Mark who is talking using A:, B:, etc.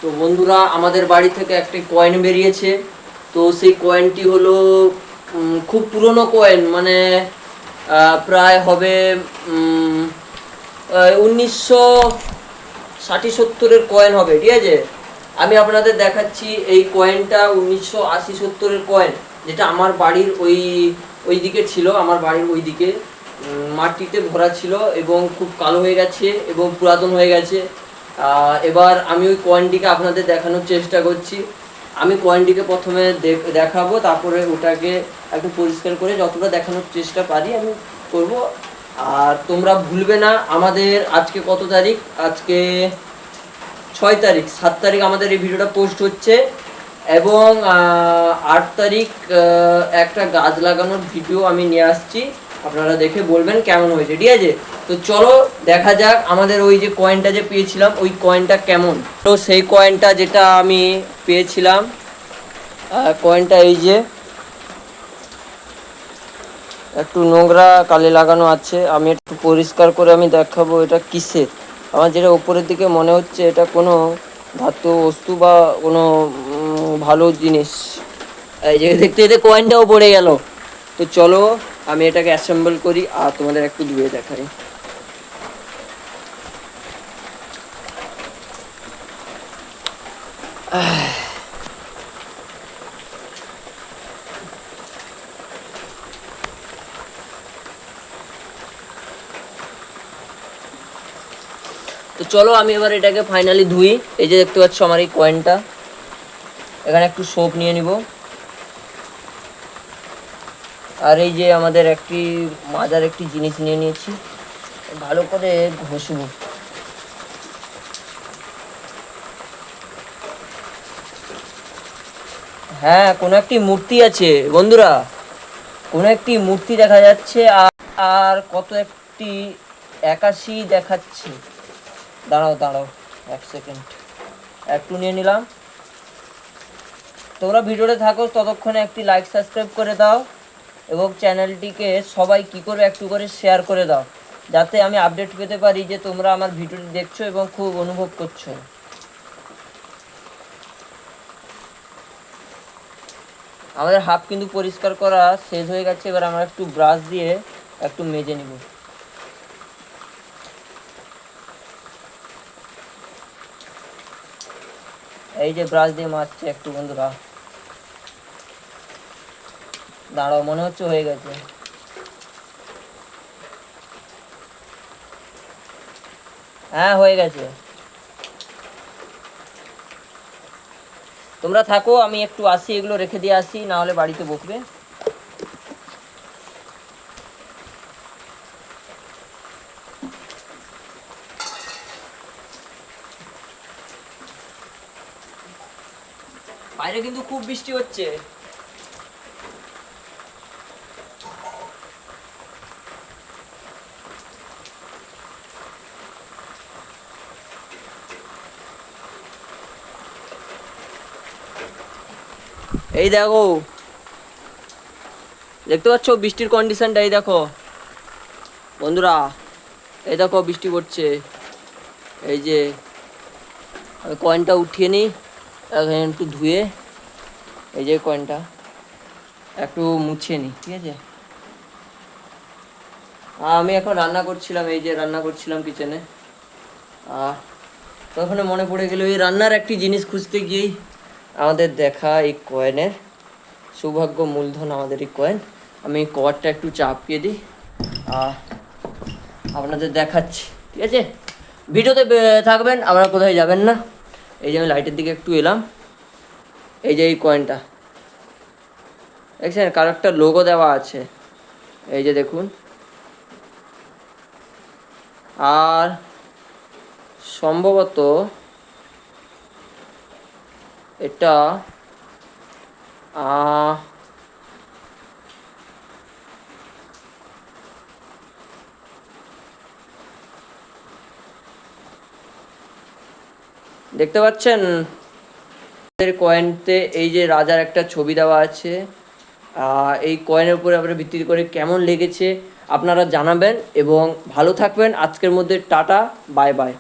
A: তো বন্ধুরা, আমাদের বাড়ি থেকে একটি কয়েন বেরিয়েছে। তো সেই কয়েনটি হলো খুব পুরনো কয়েন, মানে প্রায় হবে 1960-70-এর কয়েন হবে, ঠিক আছে। আমি আপনাদের দেখাচ্ছি এই কয়েনটা 1980-70-এর কয়েন, যেটা আমার বাড়ির ওই দিকে ছিল। আমার বাড়ির ওই দিকে মাটিতে ভরা ছিল এবং খুব কালো হয়ে গেছে এবং পুরাতন হয়ে গেছে। এবার আমি ওই কয়েনটিকে আপনাদের দেখানোর চেষ্টা করছি। আমি কয়েনটিকে প্রথমে দেখাবো, তারপরে ওটাকে একটু পরিষ্কার করে যতটা দেখানোর চেষ্টা পারি আমি করব। আর তোমরা ভুলবে না, আমাদের আজকে কত তারিখ? আজকে 6 তারিখ। 7 তারিখ আমাদের এই ভিডিওটা পোস্ট হচ্ছে এবং 8 তারিখ একটা গাছ লাগানোর ভিডিও আমি নিয়ে আসছি। আপনারা দেখে বলবেন কেমন হয়েছে, ঠিক আছে। তো চলো দেখা যাক আমাদের ওই যে কয়েনটা যে পেয়েছিলাম ওই কয়েনটা কেমন। তো সেই কয়েনটা যেটা আমি পেয়েছিলাম, কয়েনটা এই যে একটু নোংরা কালি লাগানো আছে। আমি একটু পরিষ্কার করে আমি দেখাবো এটা কিসের। আমার যেটা উপরের দিকে মনে হচ্ছে এটা কোনো ধাতু বস্তু বা কোনো ভালো জিনিস। এই যে দেখতে দেখতে কয়েনটাও পড়ে গেল। তো চলো আমি এটাকে অ্যাসেম্বল করি আর তোমাদের একটু ধুয়ে দেখাই। তো চলো আমি এবার এটাকে ফাইনালি ধুই। এই যে দেখতে পাচ্ছ আমার এই কয়েনটা, এখানে একটু সোপ নিয়ে নিব। আর এই যে আমাদের একটি মাজার একটি জিনিস নিয়ে নিয়েছি, ভালো করে ঘষবো। হ্যাঁ, কোনো একটি মূর্তি আছে বন্ধুরা, কোনো একটি মূর্তি দেখা যাচ্ছে। আর কত একটি 81 দেখাচ্ছে। দাঁড়াও দাঁড়াও 1 সেকেন্ড, একটু নিয়ে নিলাম। তোমরা ভিডিওতে থাকো ততক্ষণে একটি লাইক সাবস্ক্রাইব করে দাও এবং চ্যানেলটিকে সবাই কি করবে একটু করে শেয়ার করে দাও, যাতে আমি আপডেট পেতে পারি যে তোমরা আমার ভিডিওটি দেখছো এবং খুব অনুভব করছো। আমাদের হাফ কিন্তু পরিষ্কার করা শেষ হয়ে গেছে। এবার আমরা একটু ব্রাশ দিয়ে একটু মেজে নিব। এই যে ব্রাশ দিয়ে মাজছে একটু বন্ধুরা। দাঁড়াও, মনে হচ্ছে হয়ে গেছে। হ্যাঁ, হয়ে গেছে। তোমরা থাকো, আমি একটু আসি, এগুলো রেখে দিয়ে আসি, না হলে বাড়িতে বকবে। বাইরে কিন্তু খুব বৃষ্টি হচ্ছে। এই দেখো, দেখতে পাচ্ছ বৃষ্টির কন্ডিশনটা? এই দেখো বন্ধুরা, এই দেখো বৃষ্টি পড়ছে। এই যে আমি কয়েনটা উঠিয়ে নিই একটু ধুয়ে। এই যে কয়েনটা একটু মুছিয়ে নিই, ঠিক আছে। আমি এখন রান্না করছিলাম, এই যে রান্না করছিলাম কিচেনে। তখন মনে পড়ে গেল এই রান্নার একটি জিনিস খুঁজতে গিয়েই আমাদের দেখা এই কয়েনের সৌভাগ্য মূলধন, আমাদের এই কয়েন। আমি কভারটা একটু চাপিয়ে দিই, আপনাদের দেখাচ্ছি, ঠিক আছে। ভিডিওতে থাকবেন, আপনারা কোথায় যাবেন না। এই যে আমি লাইটের দিকে একটু এলাম। এই যে এই কয়েনটা দেখছেন, কারো একটা লোগো দেওয়া আছে, এই যে দেখুন। আর সম্ভবত এটা দেখতে পাচ্ছেন কয়েনতে এই যে রাজার একটা ছবি দেওয়া আছে। এই কয়েনের উপরে আপনারা ভিত্তি করে কেমন লেগেছে আপনারা জানাবেন এবং ভালো থাকবেন। আজকের মধ্যে টাটা, বাই বাই।